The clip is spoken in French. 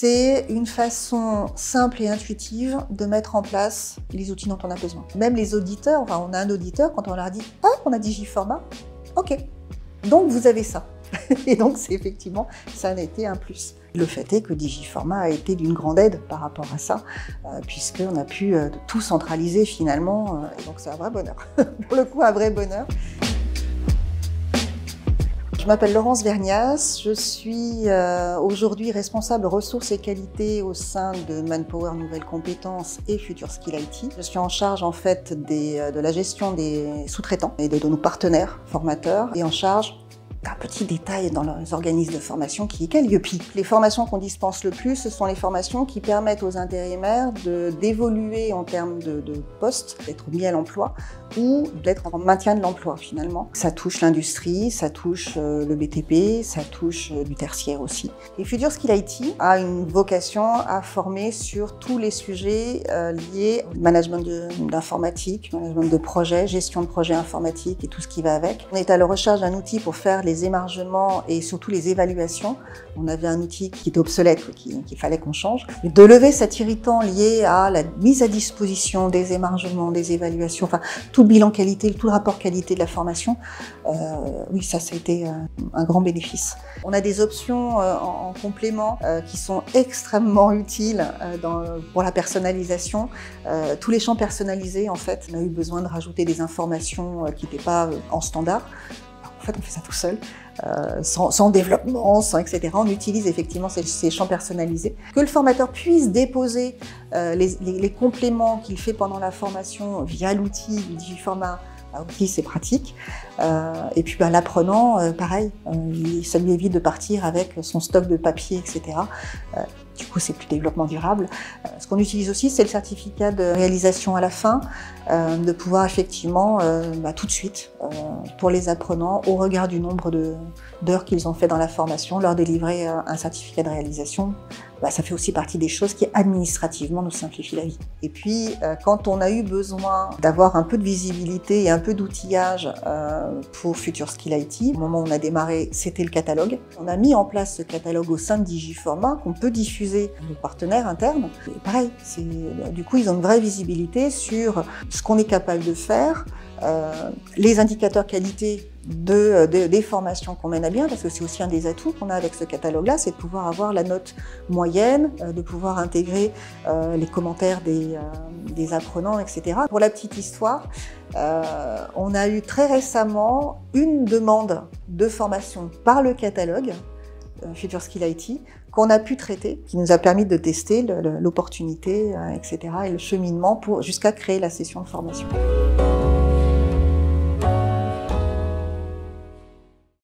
C'est une façon simple et intuitive de mettre en place les outils dont on a besoin. Même les auditeurs, enfin on a un auditeur, quand on leur dit « Ah, on a Digiformat », ok, donc vous avez ça. Et donc c'est effectivement, ça a été un plus. Le fait est que Digiformat a été d'une grande aide par rapport à ça, puisqu'on a pu tout centraliser finalement, et donc c'est un vrai bonheur. Pour le coup, un vrai bonheur. Je m'appelle Laurence Vergnas, je suis aujourd'hui responsable ressources et qualité au sein de Manpower Nouvelles Compétences et Future Skill IT. Je suis en charge en fait de la gestion des sous-traitants et de nos partenaires formateurs et en charge d'un petit détail dans les organismes de formation qui est Calliope. Les formations qu'on dispense le plus, ce sont les formations qui permettent aux intérimaires d'évoluer en termes de poste, d'être mis à l'emploi ou d'être en maintien de l'emploi finalement. Ça touche l'industrie, ça touche le BTP, ça touche du tertiaire aussi. Et Future Skill IT a une vocation à former sur tous les sujets liés au management d'informatique, management de projet, gestion de projet informatique et tout ce qui va avec. On est à la recherche d'un outil pour faire les émargements et surtout les évaluations. On avait un outil qui était obsolète, qu'il fallait qu'on change. Mais de lever cet irritant lié à la mise à disposition des émargements, des évaluations, enfin tout le bilan qualité, tout le rapport qualité de la formation, oui, ça a été un grand bénéfice. On a des options en complément qui sont extrêmement utiles pour la personnalisation. Tous les champs personnalisés, en fait, on a eu besoin de rajouter des informations qui n'étaient pas en standard. En fait, on fait ça tout seul, sans développement, sans etc. On utilise effectivement ces champs personnalisés. Que le formateur puisse déposer les compléments qu'il fait pendant la formation via l'outil du Digiformat, aussi c'est pratique. Et puis l'apprenant, pareil, ça lui évite de partir avec son stock de papier, etc. Du coup, c'est plus développement durable. Ce qu'on utilise aussi, c'est le certificat de réalisation à la fin, de pouvoir effectivement, tout de suite, pour les apprenants, au regard du nombre d'heures qu'ils ont fait dans la formation, leur délivrer un certificat de réalisation. Ça fait aussi partie des choses qui administrativement nous simplifient la vie. Et puis, quand on a eu besoin d'avoir un peu de visibilité et un peu d'outillage pour Future Skill IT, au moment où on a démarré, c'était le catalogue. On a mis en place ce catalogue au sein de Digiformat qu'on peut diffuser à nos partenaires internes. Et pareil, du coup, ils ont une vraie visibilité sur ce qu'on est capable de faire, les indicateurs qualité des formations qu'on mène à bien, parce que c'est aussi un des atouts qu'on a avec ce catalogue-là, c'est de pouvoir avoir la note moyenne, de pouvoir intégrer les commentaires des apprenants, etc. Pour la petite histoire, on a eu très récemment une demande de formation par le catalogue Future Skill IT, qu'on a pu traiter, qui nous a permis de tester l'opportunité, etc. et le cheminement jusqu'à créer la session de formation.